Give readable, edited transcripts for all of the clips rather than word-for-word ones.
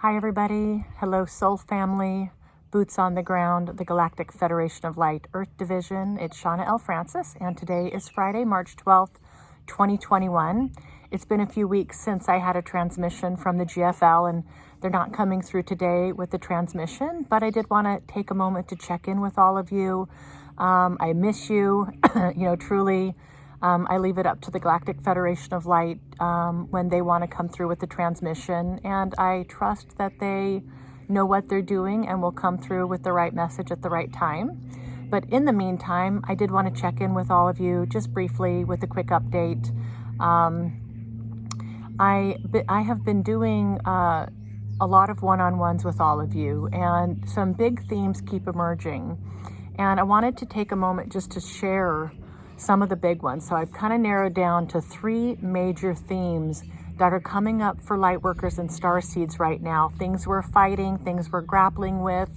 Hi everybody, hello Soul Family, Boots on the Ground, the Galactic Federation of Light Earth Division. It's Shauna L. Francis, and today is Friday, March 12th, 2021. It's been a few weeks since I had a transmission from the GFL, and they're not coming through today with the transmission, but I did want to take a moment to check in with all of you. I miss you, truly. I leave it up to the Galactic Federation of Light when they want to come through with the transmission, and I trust that they know what they're doing and will come through with the right message at the right time. But in the meantime, I did want to check in with all of you just briefly with a quick update. I have been doing a lot of one-on-ones with all of you, and some big themes keep emerging. And I wanted to take a moment just to share some of the big ones. So I've kind of narrowed down to 3 major themes that are coming up for light workers and starseeds right now. Things we're fighting, things we're grappling with.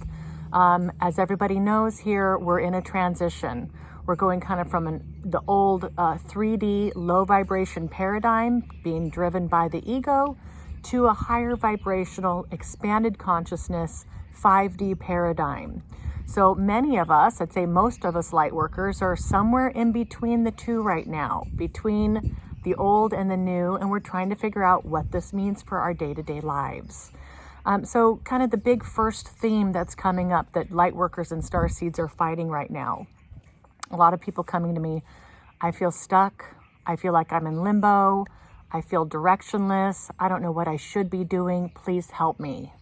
As everybody knows here, we're in a transition. We're going kind of from the old 3D low vibration paradigm being driven by the ego to a higher vibrational expanded consciousness 5D paradigm. So many of us, I'd say most of us light workers, are somewhere in between the two right now, between the old and the new, and we're trying to figure out what this means for our day-to-day lives. So kind of the big first theme that's coming up that light workers and starseeds are fighting right now. A lot of people coming to me, I feel stuck, I feel like I'm in limbo, I feel directionless, I don't know what I should be doing, please help me.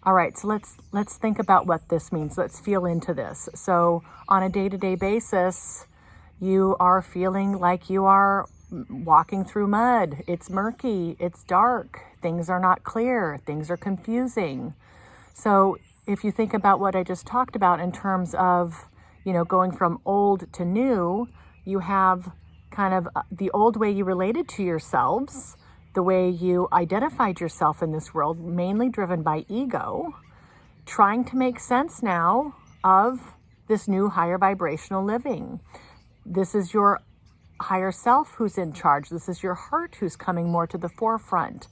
All right, so let's think about what this means. Let's feel into this. So on a day-to-day basis, you are feeling like you are walking through mud. It's murky, it's dark, things are not clear, things are confusing. So if you think about what I just talked about in terms of, going from old to new, you have kind of the old way you related to yourselves, the way you identified yourself in this world, mainly driven by ego, trying to make sense now of this new higher vibrational living. This is your higher self who's in charge. This is your heart who's coming more to the forefront.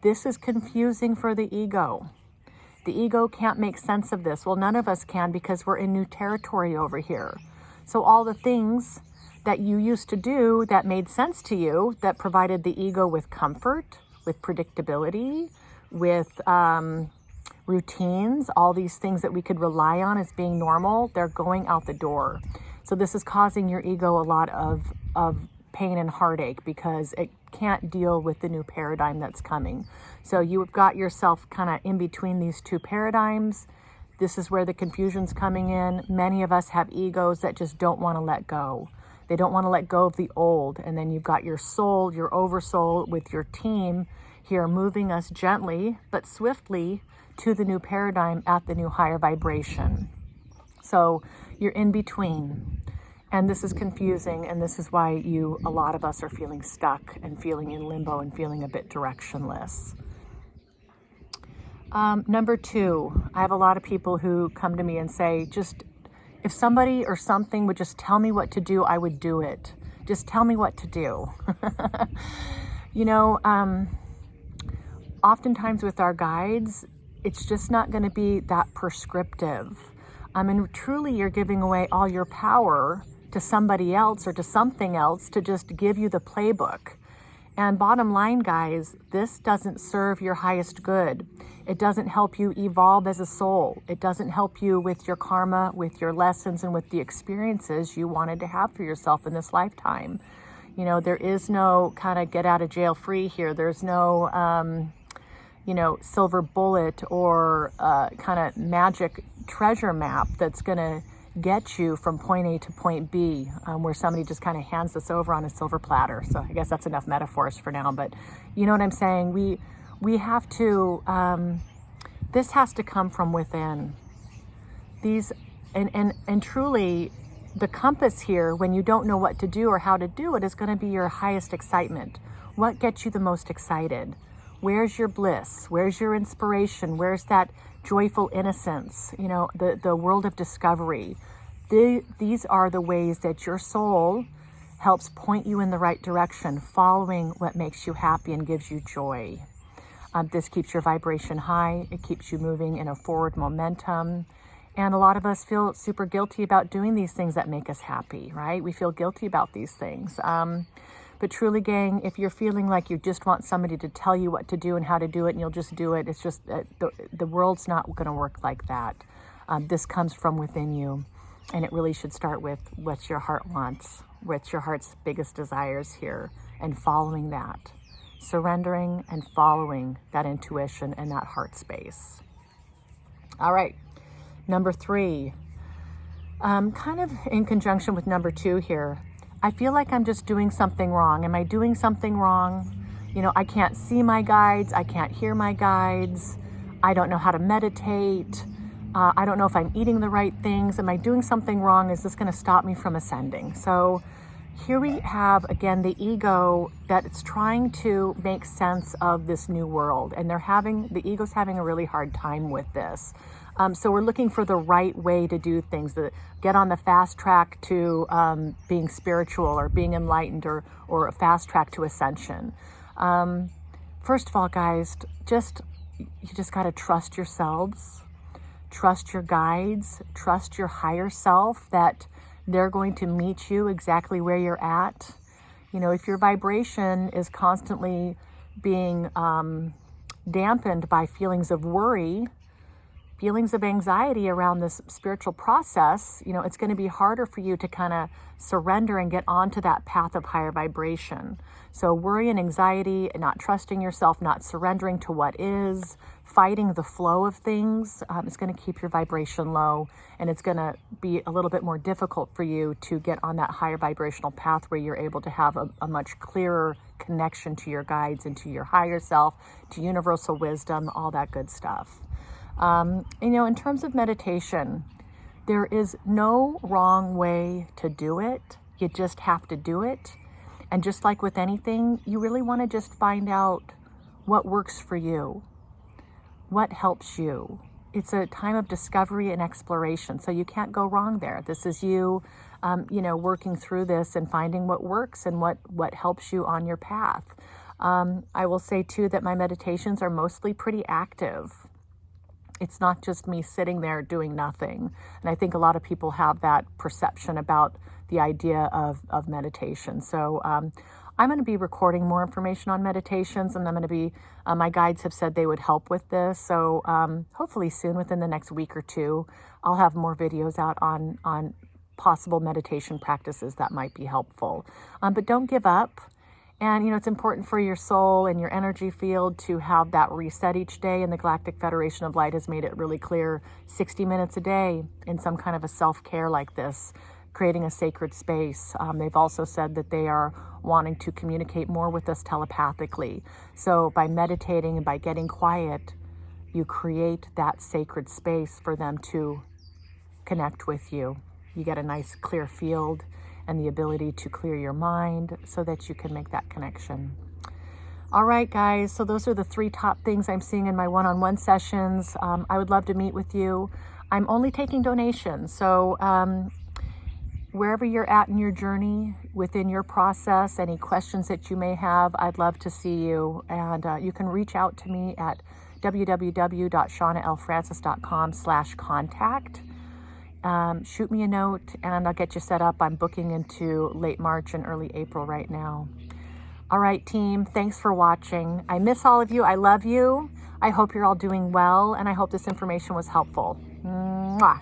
This is confusing for the ego. The ego can't make sense of this. Well, none of us can, because we're in new territory over here. So all the things that you used to do that made sense to you, that provided the ego with comfort, with predictability, with routines, all these things that we could rely on as being normal, they're going out the door. So this is causing your ego a lot of pain and heartache, because it can't deal with the new paradigm that's coming. So you've got yourself kind of in between these two paradigms. This is where the confusion's coming in. Many of us have egos that just don't want to let go. They don't want to let go of the old. And then you've got your soul, your oversoul with your team here, moving us gently but swiftly to the new paradigm at the new higher vibration. So you're in between. And this is confusing, and this is why a lot of us are feeling stuck and feeling in limbo and feeling a bit directionless. Number 2, I have a lot of people who come to me and say, if somebody or something would just tell me what to do, I would do it. Just tell me what to do. Oftentimes with our guides, it's just not going to be that prescriptive. Truly you're giving away all your power to somebody else or to something else to just give you the playbook. And bottom line, guys, this doesn't serve your highest good. It doesn't help you evolve as a soul. It doesn't help you with your karma, with your lessons, and with the experiences you wanted to have for yourself in this lifetime. There is no kind of get out of jail free here. There's no, silver bullet or kind of magic treasure map that's going to get you from point A to point B, where somebody just kind of hands this over on a silver platter. So I guess that's enough metaphors for now, but you know what I'm saying? We have to, this has to come from within. And truly, the compass here, when you don't know what to do or how to do it, is going to be your highest excitement. What gets you the most excited? Where's your bliss? Where's your inspiration? Where's that joyful innocence? The world of discovery. These are the ways that your soul helps point you in the right direction, following what makes you happy and gives you joy. This keeps your vibration high. It keeps you moving in a forward momentum. And a lot of us feel super guilty about doing these things that make us happy, right? We feel guilty about these things. But truly, gang, if you're feeling like you just want somebody to tell you what to do and how to do it, and you'll just do it, it's just the world's not going to work like that. This comes from within you, and it really should start with what your heart wants, what's your heart's biggest desires here, and following that. Surrendering and following that intuition and that heart space. All right, number 3, kind of in conjunction with number 2 here. I feel like I'm just doing something wrong. Am I doing something wrong? You know, I can't see my guides. I can't hear my guides. I don't know how to meditate. I don't know if I'm eating the right things. Am I doing something wrong? Is this going to stop me from ascending? So here we have, again, the ego that it's trying to make sense of this new world. And the ego's having a really hard time with this. So we're looking for the right way to do things, that get on the fast track to being spiritual or being enlightened, or a fast track to ascension. First of all, guys, you just got to trust yourselves, trust your guides, trust your higher self, that they're going to meet you exactly where you're at. You know, if your vibration is constantly being dampened by feelings of worry, feelings of anxiety around this spiritual process, you know, it's going to be harder for you to kind of surrender and get onto that path of higher vibration. So worry and anxiety, not trusting yourself, not surrendering to what is, fighting the flow of things, is going to keep your vibration low, and it's going to be a little bit more difficult for you to get on that higher vibrational path where you're able to have a much clearer connection to your guides and to your higher self, to universal wisdom, all that good stuff. You know, in terms of meditation, there is no wrong way to do it. You just have to do it. And just like with anything, you really want to just find out what works for you, what helps you. It's a time of discovery and exploration, so you can't go wrong there. This is you, you know, working through this and finding what works and what helps you on your path. I will say, too, that my meditations are mostly pretty active. It's not just me sitting there doing nothing. And I think a lot of people have that perception about the idea of meditation. So I'm going to be recording more information on meditations, and I'm going to be, my guides have said they would help with this. So hopefully soon, within the next week or 2, I'll have more videos out on possible meditation practices that might be helpful. But don't give up. And, you know, it's important for your soul and your energy field to have that reset each day. And the Galactic Federation of Light has made it really clear, 60 minutes a day in some kind of a self-care like this, creating a sacred space. They've also said that they are wanting to communicate more with us telepathically. So by meditating and by getting quiet, you create that sacred space for them to connect with you. You get a nice clear field and the ability to clear your mind so that you can make that connection. All right, guys, so those are the 3 top things I'm seeing in my one-on-one sessions. I would love to meet with you. I'm only taking donations, so wherever you're at in your journey, within your process, any questions that you may have, I'd love to see you. And you can reach out to me at www.shaunalfrancis.com/contact. Shoot me a note and I'll get you set up. I'm booking into late March and early April right now. All right, team, thanks for watching. I miss all of you. I love you. I hope you're all doing well, and I hope this information was helpful. Mwah.